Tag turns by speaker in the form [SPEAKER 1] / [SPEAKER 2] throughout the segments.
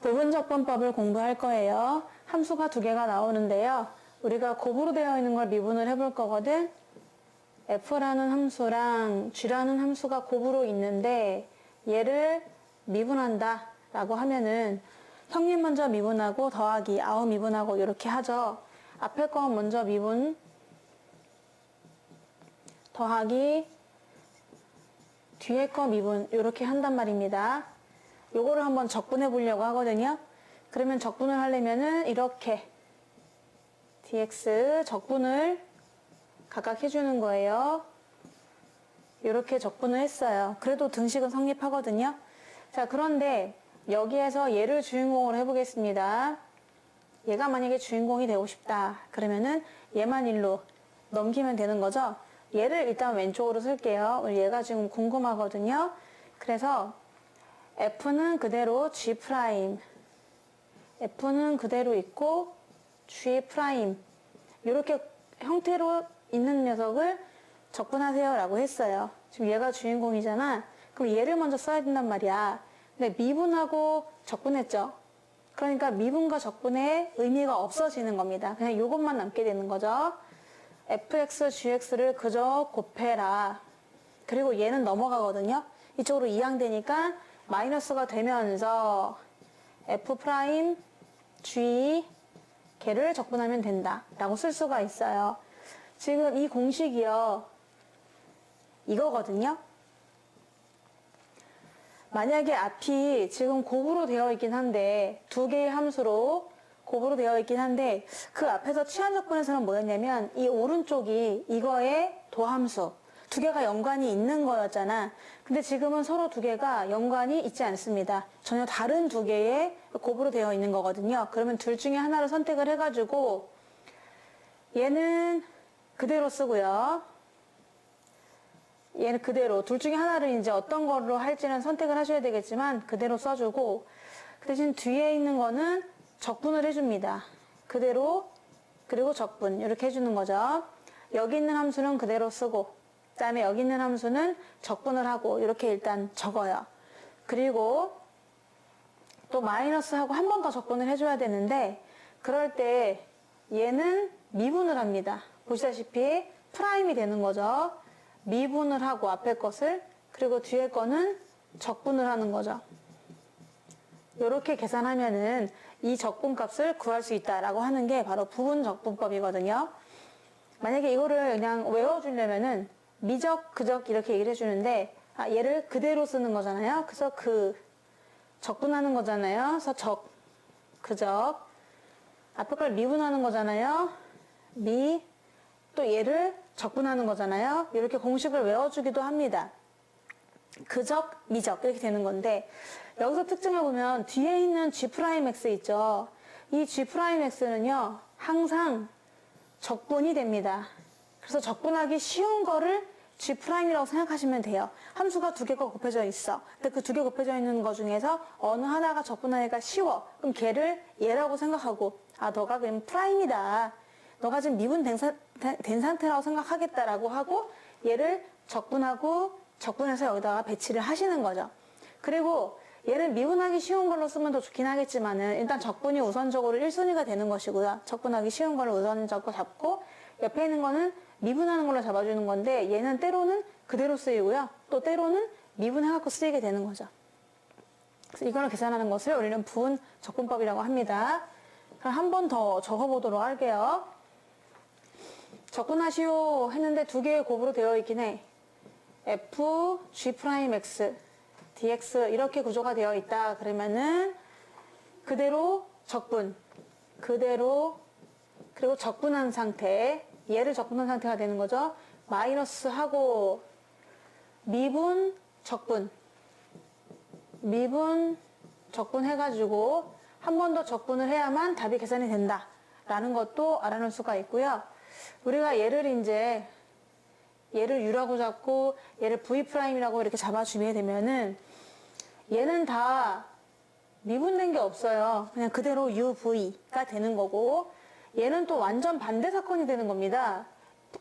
[SPEAKER 1] 부분적분법을 공부할 거예요. 함수가 두 개가 나오는데요. 우리가 곱으로 되어 있는 걸 미분을 해볼 거거든. f라는 함수랑 g라는 함수가 곱으로 있는데 얘를 미분한다 라고 하면은 성립 먼저 미분하고 더하기 아우 미분하고 이렇게 하죠. 앞에 거 먼저 미분 더하기 뒤에 거 미분 이렇게 한단 말입니다. 요거를 한번 적분해 보려고 하거든요. 그러면 적분을 하려면은 이렇게 dx 적분을 각각 해주는 거예요. 이렇게 적분을 했어요. 그래도 등식은 성립하거든요. 자, 그런데 여기에서 얘를 주인공으로 해보겠습니다. 얘가 만약에 주인공이 되고 싶다. 그러면은 얘만 일로 넘기면 되는 거죠. 얘를 일단 왼쪽으로 쓸게요. 얘가 지금 궁금하거든요. 그래서 f는 그대로 g', f는 그대로 있고 g', 이렇게 형태로 있는 녀석을 적분하세요 라고 했어요. 지금 얘가 주인공이잖아. 그럼 얘를 먼저 써야 된단 말이야. 근데 미분하고 적분했죠. 그러니까 미분과 적분의 의미가 없어지는 겁니다. 그냥 이것만 남게 되는 거죠. fx, gx를 그저 곱해라. 그리고 얘는 넘어가거든요. 이쪽으로 이항되니까 마이너스가 되면서 f', g, 걔를 적분하면 된다 라고 쓸 수가 있어요. 지금 이 공식이요. 이거거든요. 만약에 앞이 지금 곱으로 되어 있긴 한데 두 개의 함수로 곱으로 되어 있긴 한데 그 앞에서 치환적분에서는 뭐였냐면 이 오른쪽이 이거의 도함수 두 개가 연관이 있는 거였잖아. 근데 지금은 서로 두 개가 연관이 있지 않습니다. 전혀 다른 두 개의 곱으로 되어 있는 거거든요. 그러면 둘 중에 하나를 선택을 해가지고 얘는 그대로 쓰고요. 얘는 그대로 둘 중에 하나를 이제 어떤 걸로 할지는 선택을 하셔야 되겠지만 그대로 써주고 그 대신 뒤에 있는 거는 적분을 해줍니다. 그대로 그리고 적분 이렇게 해주는 거죠. 여기 있는 함수는 그대로 쓰고 그 다음에 여기 있는 함수는 적분을 하고 이렇게 일단 적어요. 그리고 또 마이너스하고 한 번 더 적분을 해줘야 되는데 그럴 때 얘는 미분을 합니다. 보시다시피 프라임이 되는 거죠. 미분을 하고 앞에 것을 그리고 뒤에 거는 적분을 하는 거죠. 이렇게 계산하면은 이 적분값을 구할 수 있다라고 하는 게 바로 부분적분법이거든요. 만약에 이거를 그냥 외워주려면은 미적, 그적 이렇게 얘기를 해주는데 얘를 그대로 쓰는 거잖아요. 그래서 적분하는 거잖아요. 그래서 그적 앞에 걸 미분하는 거잖아요. 또 얘를 적분하는 거잖아요. 이렇게 공식을 외워주기도 합니다. 그적, 미적 이렇게 되는 건데 여기서 특징을 보면 뒤에 있는 G'X 있죠. 이 G'X는요. 항상 적분이 됩니다. 그래서 적분하기 쉬운 거를 G'이라고 생각하시면 돼요. 함수가 두 개가 곱해져 있어. 근데 그 두 개 곱해져 있는 거 중에서 어느 하나가 적분하기가 쉬워. 그럼 걔를 얘라고 생각하고 너가 그럼 프라임이다. 너가 지금 미분된 상태라고 생각하겠다라고 하고 얘를 적분해서 여기다가 배치를 하시는 거죠. 그리고 얘를 미분하기 쉬운 걸로 쓰면 더 좋긴 하겠지만은 일단 적분이 우선적으로 1순위가 되는 것이고요. 적분하기 쉬운 걸로 우선적으로 잡고 옆에 있는 거는 미분하는 걸로 잡아주는 건데 얘는 때로는 그대로 쓰이고요. 또 때로는 미분해갖고 쓰이게 되는 거죠. 그래서 이걸 계산하는 것을 우리는 부분적분법이라고 합니다. 그럼 한 번 더 적어보도록 할게요. 적분하시오 했는데 두 개의 곱으로 되어 있긴 해. f, g'x, dx 이렇게 구조가 되어 있다. 그러면은 그대로 적분, 그리고 적분한 상태, 얘를 적분한 상태가 되는 거죠. 마이너스 하고 미분, 적분 해가지고 한 번 더 적분을 해야만 답이 계산이 된다. 라는 것도 알아놓을 수가 있고요. 우리가 얘를 U라고 잡고 얘를 V'이라고 이렇게 잡아주게 되면은 얘는 다 미분된 게 없어요. 그냥 그대로 U, V가 되는 거고 얘는 또 완전 반대 사건이 되는 겁니다.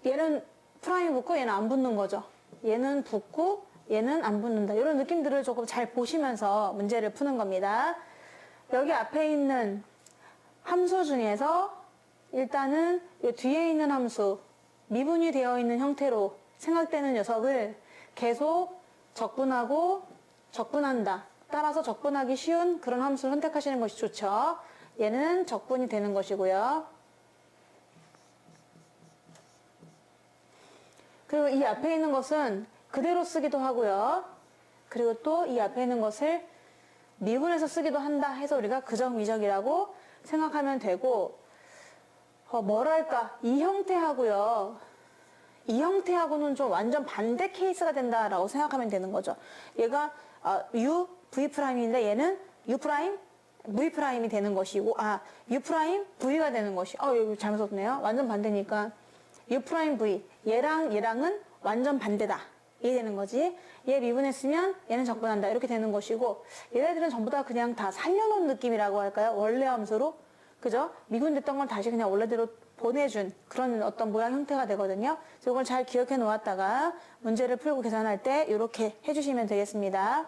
[SPEAKER 1] 얘는 프라임이 붙고 얘는 안 붙는 거죠. 얘는 붙고 얘는 안 붙는다. 이런 느낌들을 조금 잘 보시면서 문제를 푸는 겁니다. 여기 앞에 있는 함수 중에서 일단은 이 뒤에 있는 함수, 미분이 되어 있는 형태로 생각되는 녀석을 계속 적분하고 적분한다. 따라서 적분하기 쉬운 그런 함수를 선택하시는 것이 좋죠. 얘는 적분이 되는 것이고요. 그리고 이 앞에 있는 것은 그대로 쓰기도 하고요. 그리고 또 이 앞에 있는 것을 미분해서 쓰기도 한다 해서 우리가 그정미적이라고 생각하면 되고, 뭐랄까, 이 형태하고요. 이 형태하고는 좀 완전 반대 케이스가 된다라고 생각하면 되는 거죠. 얘가 U, V'인데 얘는 U', V'이 되는 것이고, U', V가 되는 것이, 여기 잘못 썼네요. 완전 반대니까 U', V. 얘랑은 완전 반대다. 이게 되는 거지. 얘 미분했으면 얘는 적분한다. 이렇게 되는 것이고, 얘네들은 전부 다 그냥 다 살려놓은 느낌이라고 할까요? 원래 함수로. 그죠? 미분됐던 걸 다시 그냥 원래대로 보내준 그런 어떤 모양 형태가 되거든요. 이걸 잘 기억해 놓았다가 문제를 풀고 계산할 때 이렇게 해주시면 되겠습니다.